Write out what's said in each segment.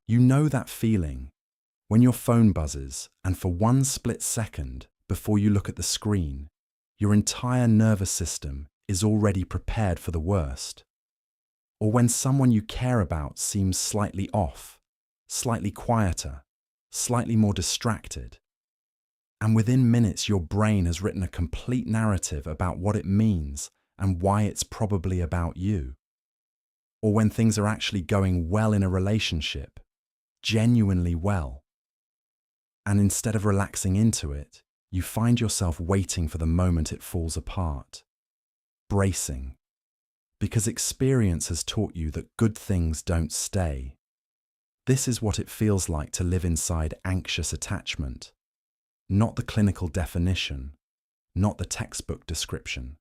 You know that feeling when your phone buzzes and for one split second before you look at the screen, your entire nervous system is already prepared for the worst. Or when someone you care about seems slightly off, slightly quieter, slightly more distracted. And within minutes, your brain has written a complete narrative about what it means and why it's probably about you. Or when things are actually going well in a relationship, genuinely well. And instead of relaxing into it, you find yourself waiting for the moment it falls apart, bracing, because experience has taught you that good things don't stay. This is what it feels like to live inside anxious attachment, not the clinical definition, not the textbook description,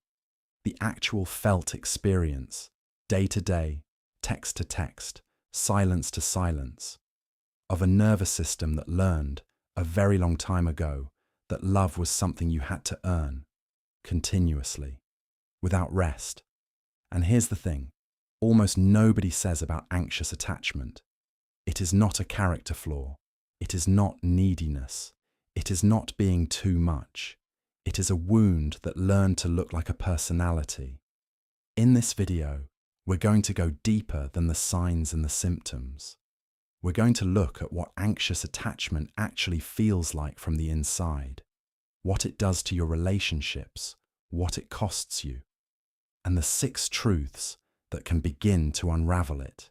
the actual felt experience, day to day, text to text, silence to silence, of a nervous system that learned a very long time ago that love was something you had to earn, continuously, without rest. And here's the thing, almost nobody says about anxious attachment. It is not a character flaw. It is not neediness. It is not being too much. It is a wound that learned to look like a personality. In this video, we're going to go deeper than the signs and the symptoms. We're going to look at what anxious attachment actually feels like from the inside, what it does to your relationships, what it costs you, and the 6 truths that can begin to unravel it.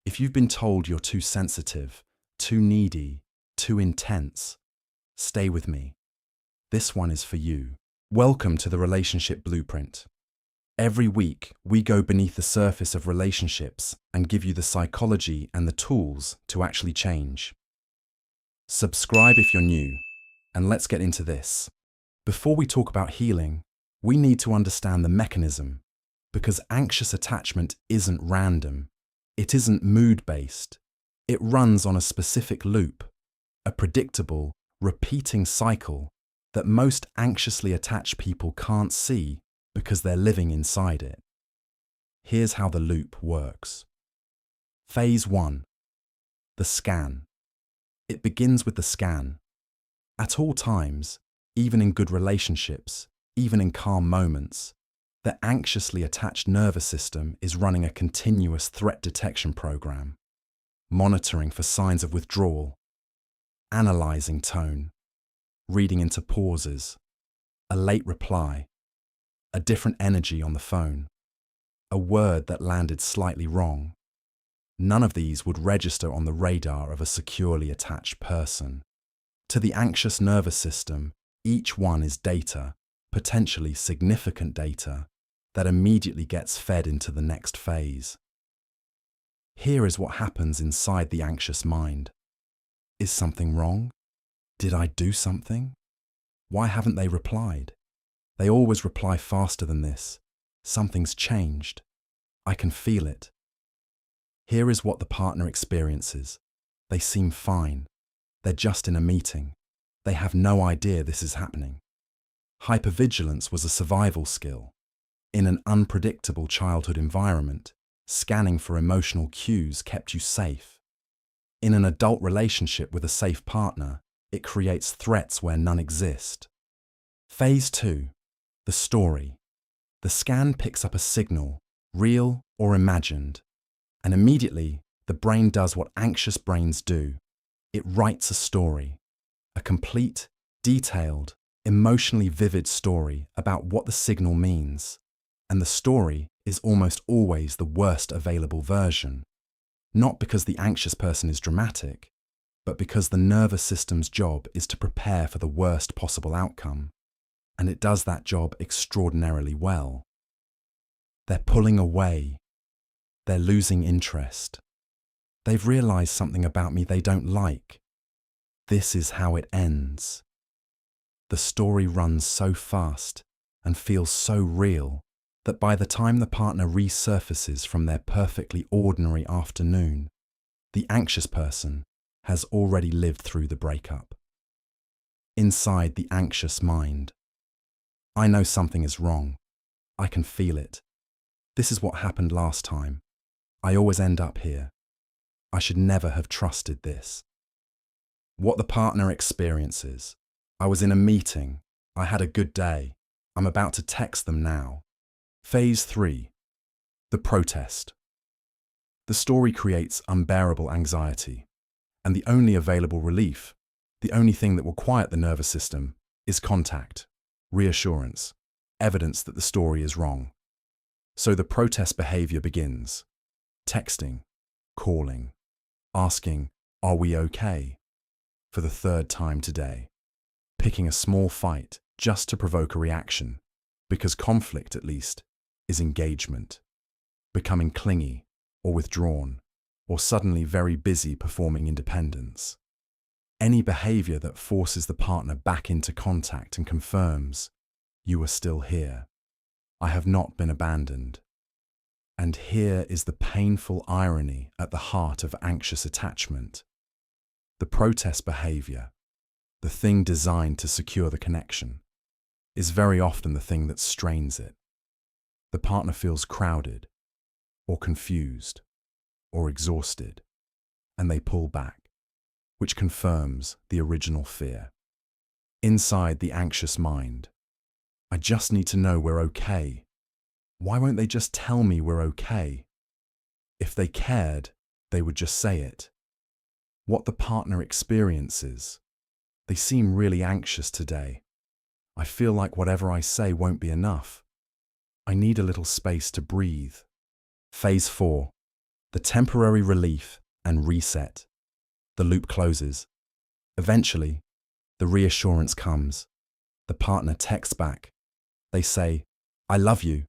If you've been told you're too sensitive, too needy, too intense, stay with me. This one is for you. Welcome to the Relationship Blueprint. Every week, we go beneath the surface of relationships and give you the psychology and the tools to actually change. Subscribe if you're new, and let's get into this. Before we talk about healing, we need to understand the mechanism, because anxious attachment isn't random. It isn't mood-based. It runs on a specific loop, a predictable, repeating cycle that most anxiously attached people can't see because they're living inside it. Here's how the loop works. Phase 1. The scan. It begins with the scan. At all times, even in good relationships, even in calm moments, the anxiously attached nervous system is running a continuous threat detection program, monitoring for signs of withdrawal, analyzing tone, reading into pauses, a late reply, a different energy on the phone, a word that landed slightly wrong. None of these would register on the radar of a securely attached person. To the anxious nervous system, each one is data, potentially significant data, that immediately gets fed into the next phase. Here is what happens inside the anxious mind. Is something wrong? Did I do something? Why haven't they replied? They always reply faster than this. Something's changed. I can feel it. Here is what the partner experiences. They seem fine. They're just in a meeting. They have no idea this is happening. Hypervigilance was a survival skill. In an unpredictable childhood environment, scanning for emotional cues kept you safe. In an adult relationship with a safe partner, it creates threats where none exist. Phase 2. The story. The scan picks up a signal, real or imagined, and immediately the brain does what anxious brains do. It writes a story, a complete, detailed, emotionally vivid story about what the signal means. And the story is almost always the worst available version, not because the anxious person is dramatic, but because the nervous system's job is to prepare for the worst possible outcome, and it does that job extraordinarily well. They're pulling away. They're losing interest. They've realized something about me they don't like. This is how it ends. The story runs so fast and feels so real that by the time the partner resurfaces from their perfectly ordinary afternoon, the anxious person has already lived through the breakup. Inside the anxious mind. I know something is wrong. I can feel it. This is what happened last time. I always end up here. I should never have trusted this. What the partner experiences. I was in a meeting. I had a good day. I'm about to text them now. Phase 3. The protest. The story creates unbearable anxiety, and the only available relief, the only thing that will quiet the nervous system, is contact, reassurance, evidence that the story is wrong. So the protest behavior begins. Texting, calling, asking, "Are we okay?" for the third time today. Picking a small fight just to provoke a reaction, because conflict, at least, is engagement. Becoming clingy, or withdrawn, or suddenly very busy performing independence. Any behavior that forces the partner back into contact and confirms, "You are still here. I have not been abandoned." And here is the painful irony at the heart of anxious attachment. The protest behavior, the thing designed to secure the connection, is very often the thing that strains it. The partner feels crowded, or confused, or exhausted, and they pull back, which confirms the original fear. Inside the anxious mind, "I just need to know we're okay. Why won't they just tell me we're okay?" If they cared, they would just say it. What the partner experiences. They seem really anxious today. I feel like whatever I say won't be enough. I need a little space to breathe. Phase 4. The temporary relief and reset. The loop closes. Eventually, the reassurance comes. The partner texts back. They say, "I love you."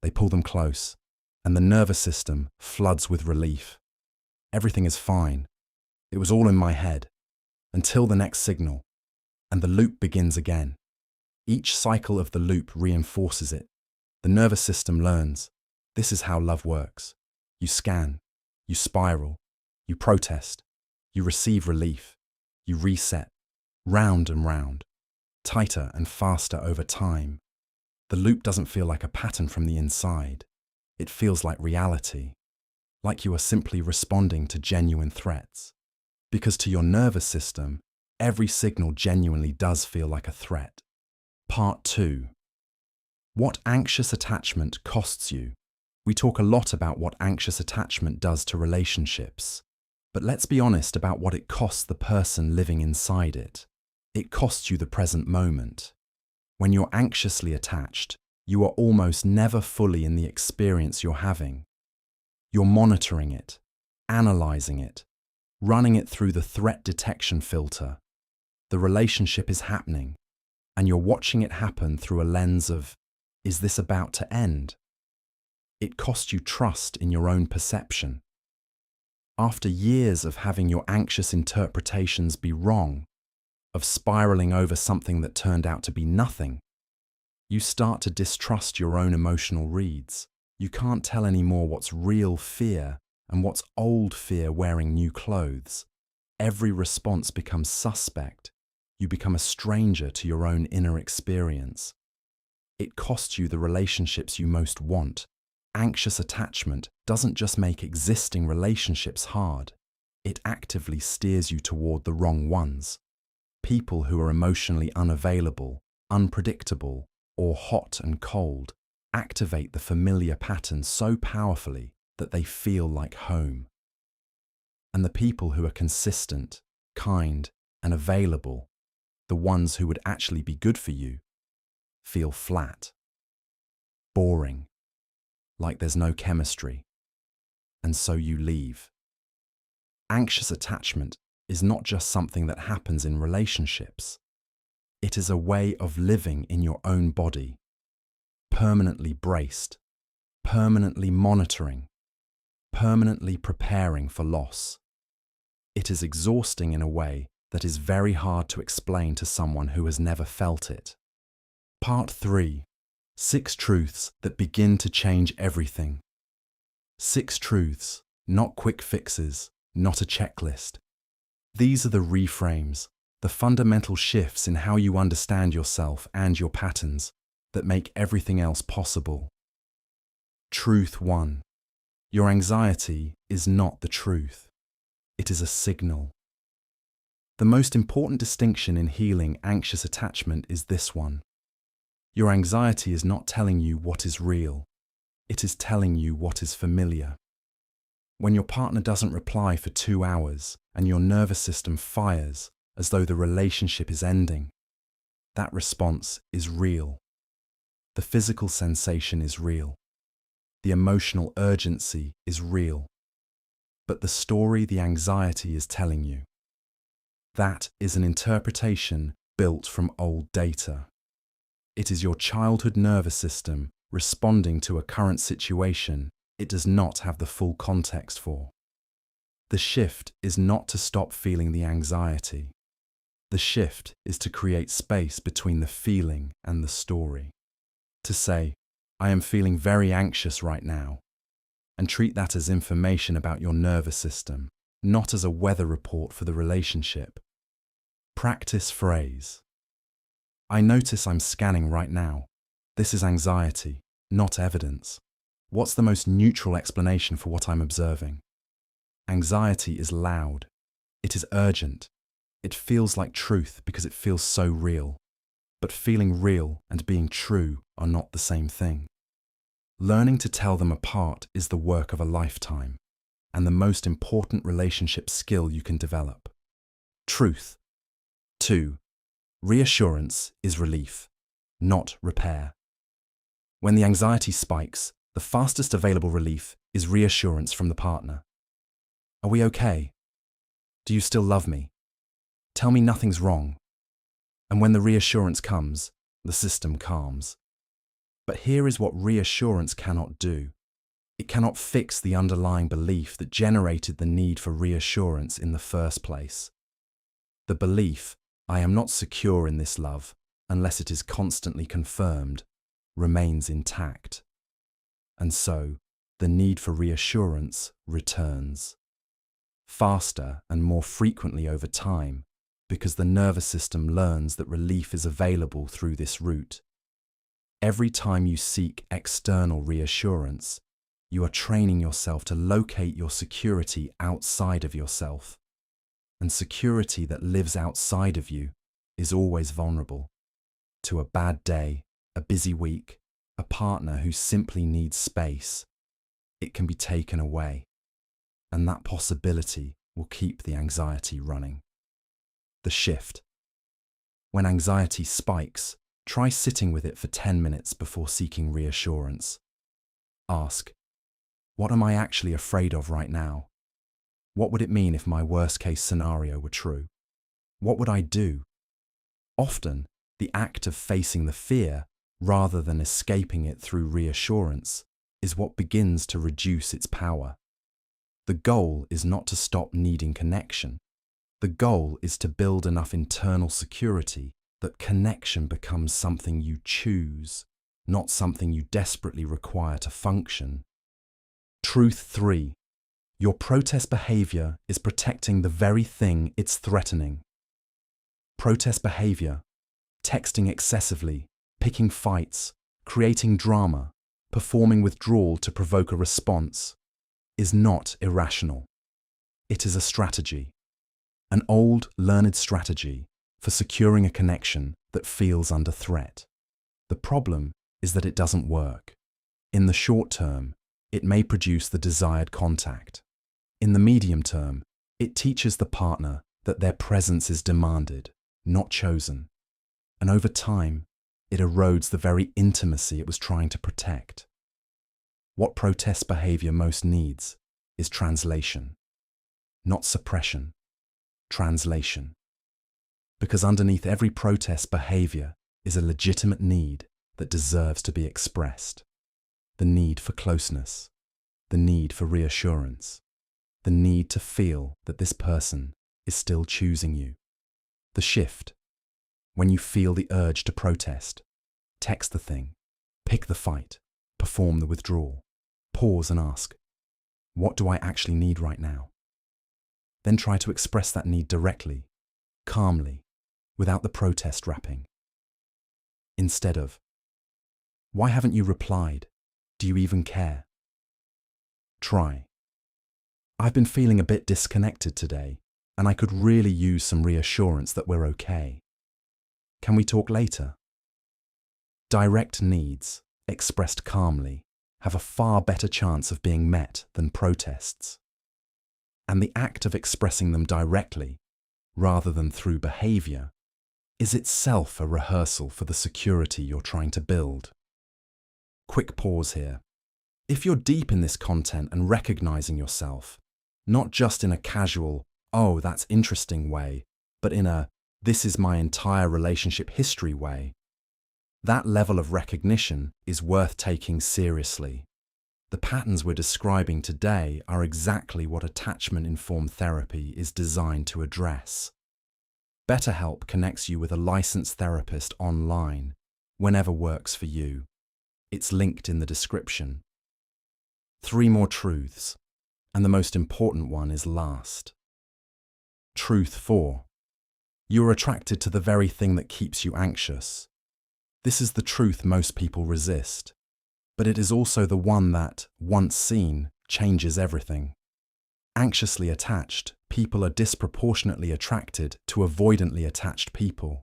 They pull them close, and the nervous system floods with relief. Everything is fine. It was all in my head. Until the next signal, and the loop begins again. Each cycle of the loop reinforces it. The nervous system learns. This is how love works. You scan, you spiral, you protest, you receive relief, you reset, round and round, tighter and faster over time. The loop doesn't feel like a pattern from the inside. It feels like reality, like you are simply responding to genuine threats. Because to your nervous system, every signal genuinely does feel like a threat. Part 2. What anxious attachment costs you. We talk a lot about what anxious attachment does to relationships, but let's be honest about what it costs the person living inside it. It costs you the present moment. When you're anxiously attached, you are almost never fully in the experience you're having. You're monitoring it, analyzing it, running it through the threat detection filter. The relationship is happening, and you're watching it happen through a lens of, is this about to end? It costs you trust in your own perception. After years of having your anxious interpretations be wrong, of spiraling over something that turned out to be nothing, you start to distrust your own emotional reads. You can't tell anymore what's real fear and what's old fear wearing new clothes. Every response becomes suspect. You become a stranger to your own inner experience. It costs you the relationships you most want. Anxious attachment doesn't just make existing relationships hard. It actively steers you toward the wrong ones. People who are emotionally unavailable, unpredictable, or hot and cold activate the familiar patterns so powerfully that they feel like home. And the people who are consistent, kind, and available, the ones who would actually be good for you, feel flat, boring, like there's no chemistry, and so you leave. Anxious attachment is not just something that happens in relationships. It is a way of living in your own body, permanently braced, permanently monitoring, permanently preparing for loss. It is exhausting in a way that is very hard to explain to someone who has never felt it. Part 3. 6 truths that begin to change everything. 6 truths, not quick fixes, not a checklist. These are the reframes, the fundamental shifts in how you understand yourself and your patterns that make everything else possible. Truth 1. Your anxiety is not the truth. It is a signal. The most important distinction in healing anxious attachment is this one. Your anxiety is not telling you what is real. It is telling you what is familiar. When your partner doesn't reply for 2 hours and your nervous system fires as though the relationship is ending, that response is real. The physical sensation is real. The emotional urgency is real. But the story the anxiety is telling you, that is an interpretation built from old data. It is your childhood nervous system responding to a current situation it does not have the full context for. The shift is not to stop feeling the anxiety. The shift is to create space between the feeling and the story. To say, I am feeling very anxious right now, and treat that as information about your nervous system, not as a weather report for the relationship. Practice phrase. I notice I'm scanning right now. This is anxiety, not evidence. What's the most neutral explanation for what I'm observing? Anxiety is loud. It is urgent. It feels like truth because it feels so real. But feeling real and being true are not the same thing. Learning to tell them apart is the work of a lifetime, and the most important relationship skill you can develop. Truth. 2. Reassurance is relief, not repair. When the anxiety spikes, the fastest available relief is reassurance from the partner. Are we okay? Do you still love me? Tell me nothing's wrong. And when the reassurance comes, the system calms. But here is what reassurance cannot do. It cannot fix the underlying belief that generated the need for reassurance in the first place. The belief, I am not secure in this love unless it is constantly confirmed, remains intact. And so, the need for reassurance returns. Faster and more frequently over time, because the nervous system learns that relief is available through this route. Every time you seek external reassurance, you are training yourself to locate your security outside of yourself. And security that lives outside of you is always vulnerable to a bad day, a busy week, a partner who simply needs space. It can be taken away, and that possibility will keep the anxiety running. The shift. When anxiety spikes, try sitting with it for 10 minutes before seeking reassurance. Ask, what am I actually afraid of right now? What would it mean if my worst-case scenario were true? What would I do? Often, the act of facing the fear, rather than escaping it through reassurance, is what begins to reduce its power. The goal is not to stop needing connection. The goal is to build enough internal security that connection becomes something you choose, not something you desperately require to function. Truth 3. Your protest behavior is protecting the very thing it's threatening. Protest behavior, texting excessively, picking fights, creating drama, performing withdrawal to provoke a response, is not irrational. It is a strategy, an old, learned strategy for securing a connection that feels under threat. The problem is that it doesn't work. In the short term, it may produce the desired contact. In the medium term, it teaches the partner that their presence is demanded, not chosen. And over time, it erodes the very intimacy it was trying to protect. What protest behavior most needs is translation, not suppression. Translation. Because underneath every protest behavior is a legitimate need that deserves to be expressed. The need for closeness, the need for reassurance, the need to feel that this person is still choosing you. The shift. When you feel the urge to protest, text the thing, pick the fight, perform the withdrawal, pause and ask, what do I actually need right now? Then try to express that need directly, calmly, without the protest wrapping. Instead of, why haven't you replied? Do you even care? Try, I've been feeling a bit disconnected today, and I could really use some reassurance that we're okay. Can we talk later? Direct needs, expressed calmly, have a far better chance of being met than protests. And the act of expressing them directly, rather than through behavior, is itself a rehearsal for the security you're trying to build. Quick pause here. If you're deep in this content and recognizing yourself, not just in a casual, oh, that's interesting way, but in a, this is my entire relationship history way, that level of recognition is worth taking seriously. The patterns we're describing today are exactly what attachment-informed therapy is designed to address. BetterHelp connects you with a licensed therapist online, whenever works for you. It's linked in the description. 3 more truths, and the most important one is last. Truth 4. You're attracted to the very thing that keeps you anxious. This is the truth most people resist, but it is also the one that, once seen, changes everything. Anxiously attached, people are disproportionately attracted to avoidantly attached people.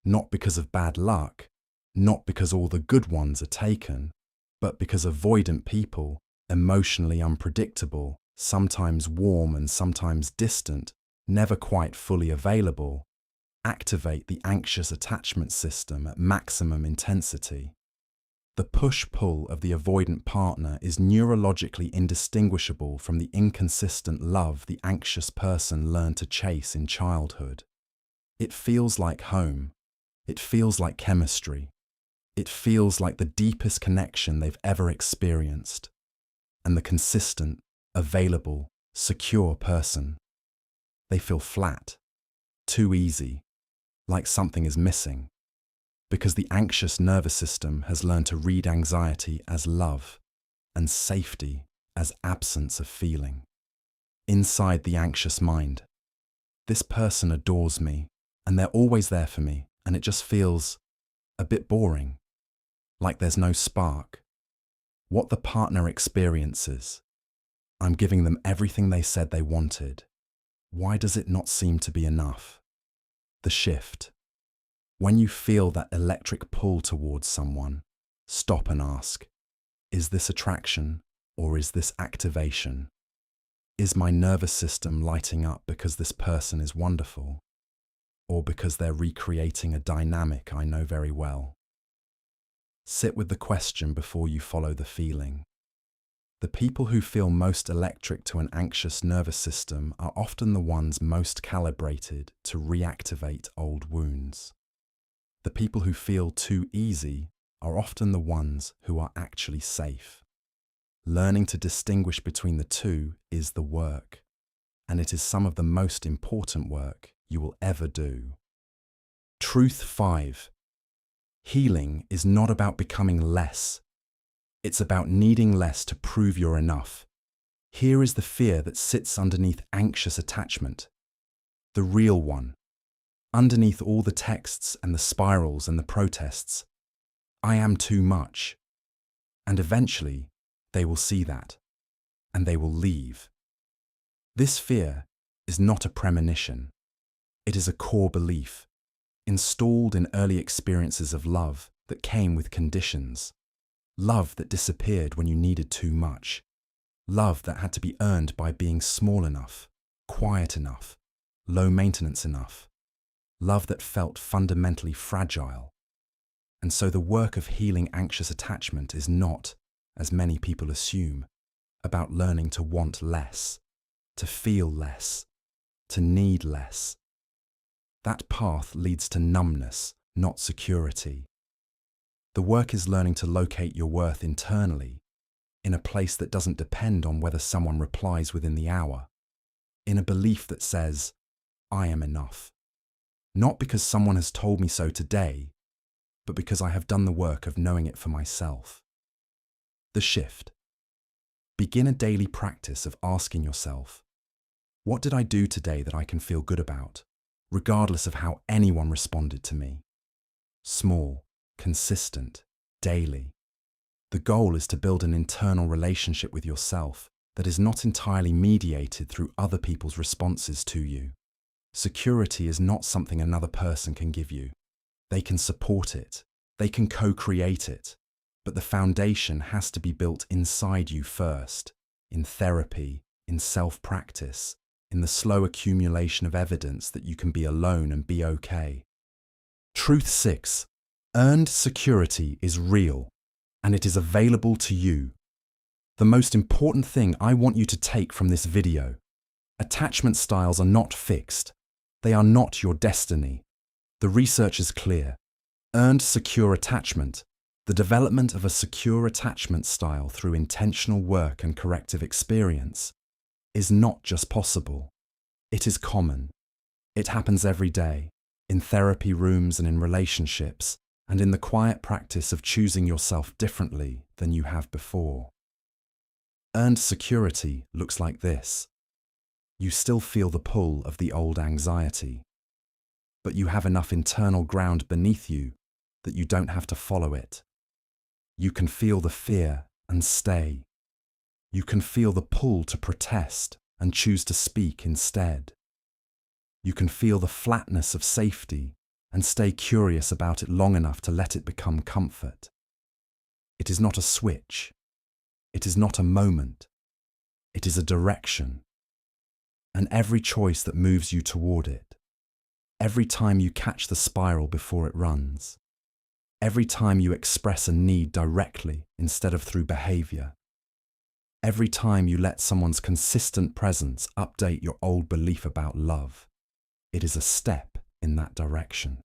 Not because of bad luck, not because all the good ones are taken, but because avoidant people, emotionally unpredictable, sometimes warm and sometimes distant, never quite fully available, activate the anxious attachment system at maximum intensity. The push-pull of the avoidant partner is neurologically indistinguishable from the inconsistent love the anxious person learned to chase in childhood. It feels like home. It feels like chemistry. It feels like the deepest connection they've ever experienced. And the consistent, available, secure person. They feel flat, too easy, like something is missing, because the anxious nervous system has learned to read anxiety as love and safety as absence of feeling. Inside the anxious mind, this person adores me and they're always there for me, and it just feels a bit boring, like there's no spark. What the partner experiences, I'm giving them everything they said they wanted. Why does it not seem to be enough? The shift. When you feel that electric pull towards someone, stop and ask, is this attraction or is this activation? Is my nervous system lighting up because this person is wonderful, or because they're recreating a dynamic I know very well? Sit with the question before you follow the feeling. The people who feel most electric to an anxious nervous system are often the ones most calibrated to reactivate old wounds. The people who feel too easy are often the ones who are actually safe. Learning to distinguish between the two is the work, and it is some of the most important work you will ever do. Truth 5. Healing is not about becoming less. It's about needing less to prove you're enough. Here is the fear that sits underneath anxious attachment. The real one. Underneath all the texts and the spirals and the protests. I am too much. And eventually, they will see that. And they will leave. This fear is not a premonition. It is a core belief, installed in early experiences of love that came with conditions. Love that disappeared when you needed too much. Love that had to be earned by being small enough, quiet enough, low maintenance enough. Love that felt fundamentally fragile. And so the work of healing anxious attachment is not, as many people assume, about learning to want less, to feel less, to need less. That path leads to numbness, not security. The work is learning to locate your worth internally, in a place that doesn't depend on whether someone replies within the hour, in a belief that says, I am enough. Not because someone has told me so today, but because I have done the work of knowing it for myself. The shift. Begin a daily practice of asking yourself, what did I do today that I can feel good about, regardless of how anyone responded to me? Small, consistent, daily. The goal is to build an internal relationship with yourself that is not entirely mediated through other people's responses to you. Security is not something another person can give you. They can support it, they can co-create it, but the foundation has to be built inside you first, in therapy, in self-practice, in the slow accumulation of evidence that you can be alone and be okay. Truth 6. Earned security is real, and it is available to you. The most important thing I want you to take from this video: attachment styles are not fixed. They are not your destiny. The research is clear. Earned secure attachment, the development of a secure attachment style through intentional work and corrective experience, is not just possible. It is common. It happens every day, in therapy rooms and in relationships, and in the quiet practice of choosing yourself differently than you have before. Earned security looks like this. You still feel the pull of the old anxiety, but you have enough internal ground beneath you that you don't have to follow it. You can feel the fear and stay. You can feel the pull to protest and choose to speak instead. You can feel the flatness of safety and stay curious about it long enough to let it become comfort. It is not a switch. It is not a moment. It is a direction. And every choice that moves you toward it, every time you catch the spiral before it runs, every time you express a need directly instead of through behavior, every time you let someone's consistent presence update your old belief about love, it is a step in that direction.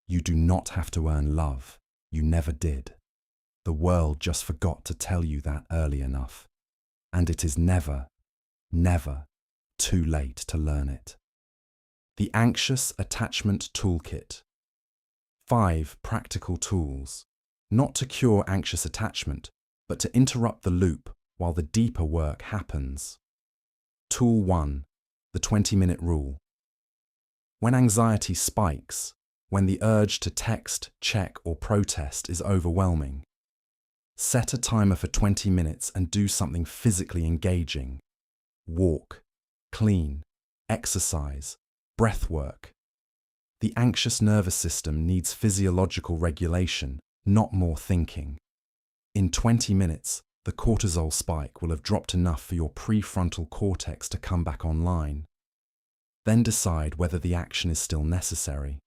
You do not have to earn love. You never did. The world just forgot to tell you that early enough. And it is never, never too late to learn it. The Anxious Attachment Toolkit. 5 practical tools, not to cure anxious attachment, but to interrupt the loop while the deeper work happens. Tool 1. The 20-minute rule. When anxiety spikes, when the urge to text, check, or protest is overwhelming, set a timer for 20 minutes and do something physically engaging. Walk, clean, exercise, breath work. The anxious nervous system needs physiological regulation, not more thinking. In 20 minutes, the cortisol spike will have dropped enough for your prefrontal cortex to come back online. Then decide whether the action is still necessary.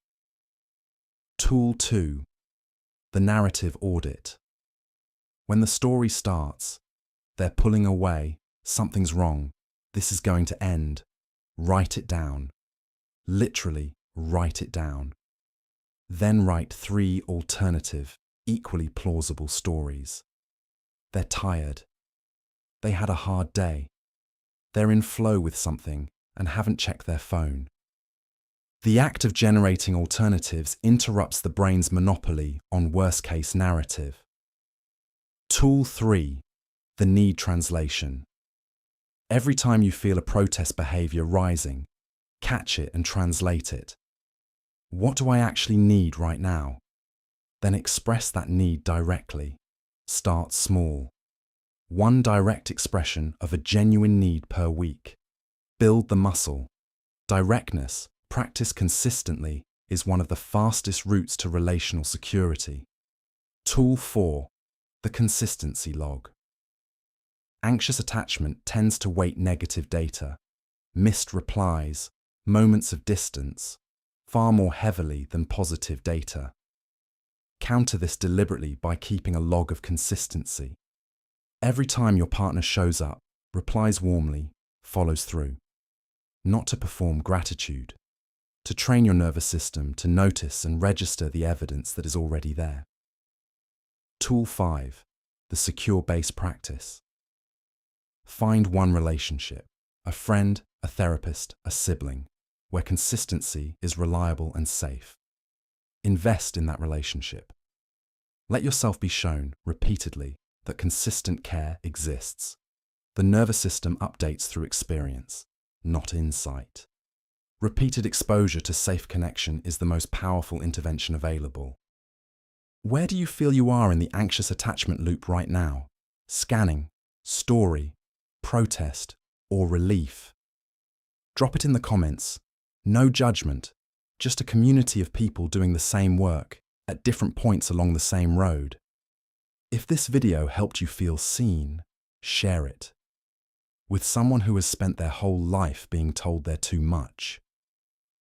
Tool 2. The narrative audit. When the story starts, they're pulling away, something's wrong, this is going to end. Write it down. Literally, write it down. Then write 3 alternative, equally plausible stories. They're tired. They had a hard day. They're in flow with something and haven't checked their phone. The act of generating alternatives interrupts the brain's monopoly on worst-case narrative. Tool 3. The need translation. Every time you feel a protest behavior rising, catch it and translate it. What do I actually need right now? Then express that need directly. Start small. 1 direct expression of a genuine need per week. Build the muscle. Directness, practiced consistently, is one of the fastest routes to relational security. Tool 4. The consistency log. Anxious attachment tends to weight negative data, missed replies, moments of distance, far more heavily than positive data. Counter this deliberately by keeping a log of consistency. Every time your partner shows up, replies warmly, follows through. Not to perform gratitude, to train your nervous system to notice and register the evidence that is already there. Tool 5. The secure base practice. Find one relationship, a friend, a therapist, a sibling, where consistency is reliable and safe. Invest in that relationship. Let yourself be shown, repeatedly, that consistent care exists. The nervous system updates through experience, not insight. Repeated exposure to safe connection is the most powerful intervention available. Where do you feel you are in the anxious attachment loop right now? Scanning, story, protest, or relief? Drop it in the comments. No judgment, just a community of people doing the same work at different points along the same road. If this video helped you feel seen, share it with someone who has spent their whole life being told they're too much,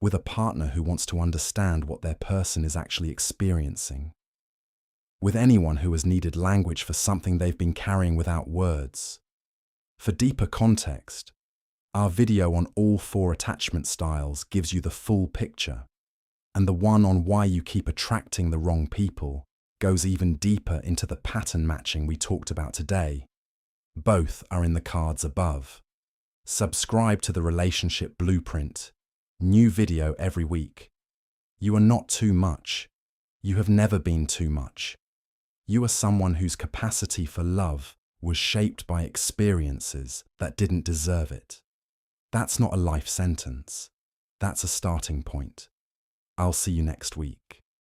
with a partner who wants to understand what their person is actually experiencing, with anyone who has needed language for something they've been carrying without words. For deeper context, our video on all 4 attachment styles gives you the full picture, and the one on why you keep attracting the wrong people goes even deeper into the pattern matching we talked about today. Both are in the cards above. Subscribe to the Relationship Blueprint. New video every week. You are not too much. You have never been too much. You are someone whose capacity for love was shaped by experiences that didn't deserve it. That's not a life sentence. That's a starting point. I'll see you next week.